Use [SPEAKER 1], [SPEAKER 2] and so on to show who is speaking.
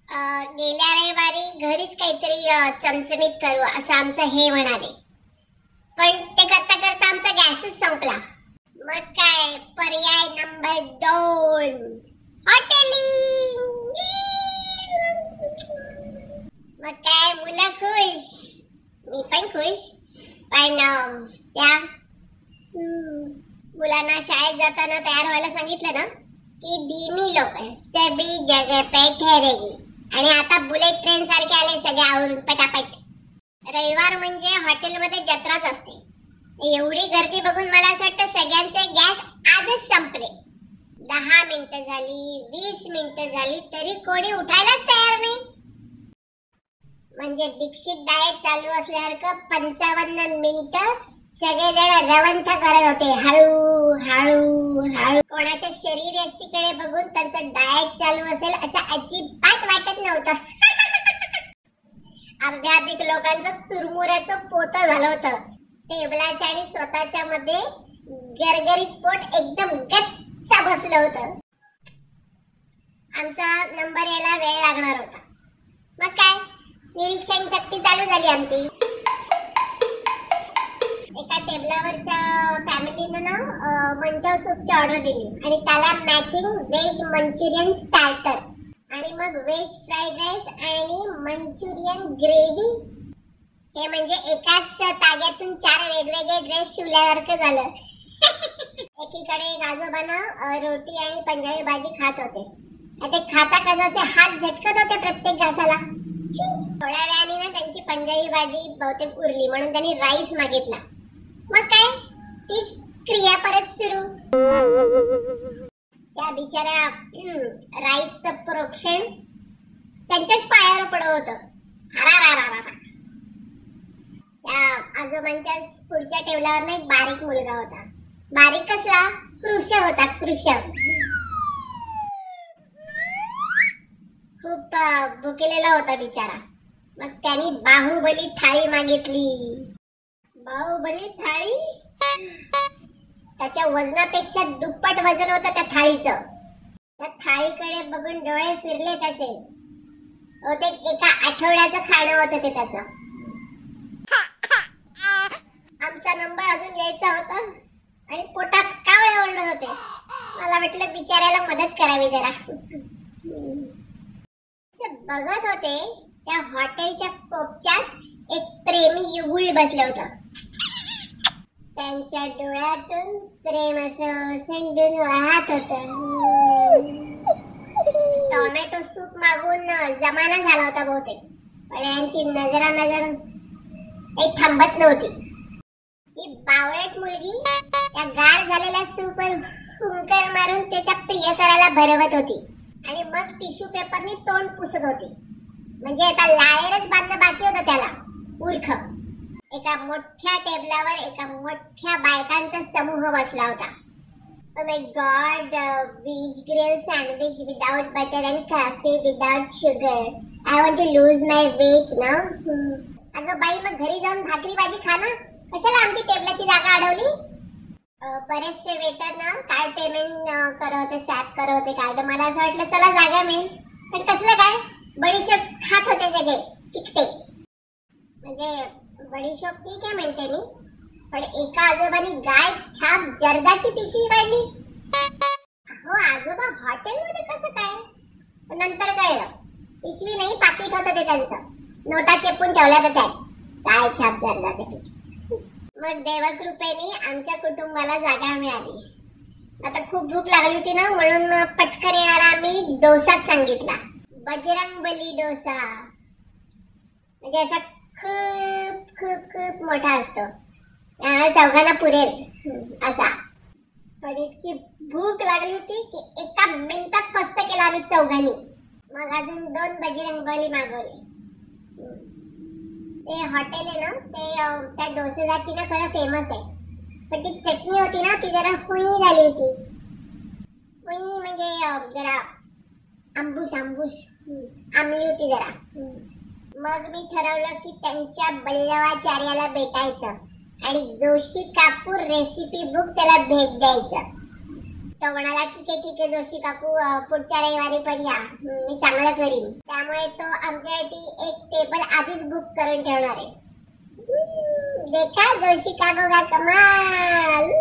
[SPEAKER 1] गेल्या रविवारी घरीच काहीतरी चमचमीत करू असं आमचं हे म्हणाले, पण ते करता करता आमचा गॅसच संपला. मग काय पर्याय नंबर 2, हॉटेलिंग. मग काय मुलं खुश, मी पण खुश. पण त्या मुलांना शाळेत जाताना तयार व्हायला सांगितलं ना की धीमी लोक सभी जगह पे ठहरेगी. आणि आता बुलेट ट्रेन सारखे आले सगळे आवरून पटापट. रविवार म्हणजे हॉटेलमध्ये जत्राच असते. एवढी गर्दी बघून मला असं वाटतं सगळ्यांचे गॅस आजच संपले. 10 मिनिटं झाली, 20 मिनिटं झाली तरी कोणी उठायलाच तयार नाही. म्हणजे दीक्षित डाएट चालू असल्यासारखं 55 मिनिटं सगळेजण रवंथ करत होते, हळू हळू हळू. कोणाच्या शरीर यष्टीकडे बघून त्यांचं डाएट चालू असेल असं अजिबात वाटत नव्हतं. अर्ध्याधिक लोकांचं चुरमुऱ्याचं पोतं झालं होतं. टेबलाच्या आणि स्वतःच्या मध्ये गरगरीत पोट एकदम गच्च बसलं होतं. आमचा नंबर यायला वेळ लागणार होता. मग काय निरीक्षण शक्ती चालू झाली आमची. एका टेबलावरच्या फॅमिलीनं ना मंचाव सूपची ऑर्डर दिली आणि त्याला मॅचिंग व्हेज मंचुरियन स्टार्टर आणि मग व्हेज फ्राईड राईस आणि मंचुरियन ग्रेव्ही. हे म्हणजे एकाच ताग्यातून 4 वेगवेगळे ड्रेस शिवल्यासारखं झालं. एकीकडे आजोबांना रोटी आणि पंजाबी भाजी खात होते. ते खाता कसा हात झटकत होते प्रत्येक घासाला. थोड्या वेळाने ना त्यांची पंजाबी भाजी बहुतेक उरली म्हणून त्यांनी राईस मागितला. मग काय तीच क्रिया परत सुरू. त्या बिचाऱ्या राईसचं प्रोक्षण त्यांच्याच पायावर पडत होतं. त्या आजोबांच्या पुढच्या टेबलावर एक बारीक मुलगा होता. बारीक कसला, कृश होता, कृश. खूप भुकेलेला होता बिचारा. मग त्यांनी बाहुबली थाळी मागितली. बाहुबली थाळी, त्याच्या वजनापेक्षा दुप्पट वजन होतं त्या थाळीचं. त्या थाळीकडे बघून डोळे फिरले त्याचे. ते एका आठवड्याचं खाणं होतं ते त्याचं. आमचा नंबर अजून यायचा होता आणि पोटात कावळे ओरडत होते. मला वाटलं बिचाऱ्याला मदत करावी जरा. बघत होते त्या हॉटेलच्या कोपच्यात एक प्रेमी युगुल बसलं होतं. त्यांच्या डोळ्यातून प्रेम असं संडून वाहत होतं. टोमॅटो सूप मागून जमाना झाला होता बहुतेक, पण यांची नजर काही थांबत नव्हती. ही बावळट मुलगी त्या गार झालेल्या सूपवर हुंकर मारून त्याच्या प्रियकराला भरवत होती आणि मग टिश्यू पेपरनी तोंड पुसत होती. म्हणजे आता लायरच बांधणं बाकी होतं त्याला. मूर्ख. एका मोठ्या टेबलावर एका मोठ्या बायकांचा समूह बसला होता. Oh my god, veg grill sandwich without butter and coffee without sugar. I want to lose my weight ना. अगं बाई, मग घरी जाऊन भाकरी भाजी खा ना. कशाला आमची टेबलाची जागा अडवली. बरेचसे वेटर ना कार्ड पेमेंट करत होते, स्वॅप करत होते कार्ड. मला असं वाटलं चला जागा मिळेल, पण कसलं काय बडीशोप खात होते सगळे चिकटे. म्हणजे बडीशोप ठीक आहे म्हणते मी, पण एका आजोबांनी गाय छाप जर्दाची पिशवी काढली. हो आजोबा हॉटेलमध्ये कसं काय. नंतर कळलं पिशवी नाही पाकिट होतं ते त्यांचं. नोटा चेपून ठेवल्या तर त्यात गाय छाप जर्दाची पिशवी. मग देवकृपेने आमच्या कुटुंबाला जागा मिळाली. आता खूप भूक लागली होती ना, म्हणून पटकन येणारा आम्ही डोसाच सांगितला. बजरंगबली डोसा. म्हणजे असा खूप खूप खूप मोठा असतो, चौघांना पुरेल असा. पण इतकी भूक लागली होती की एका मिनिटात फस्त केला आम्ही चौघांनी. मग अजून 2 बजरंगबली मागवले. ते हॉटेल आहे ना, ते त्या डोसेसाठी ना खरं फेमस आहे, पण ती चटणी होती ना ती जरा हुई झाली होती. हुई म्हणजे जरा आंबूस आंबूस आंबली होती जरा. मग मी ठरवलं की त्यांच्या बल्लवाचार्याला भेटायचं आणि जोशी कापूर रेसिपी बुक त्याला भेट द्यायचं. तो म्हणाला ठीक आहे जोशी काकू, पुढच्या रविवारी पण या, मी चांगलं करीन. त्यामुळे तो आमच्यासाठी एक टेबल आधीच बुक करून ठेवणार आहे. देखा जोशी काकू का कमाल.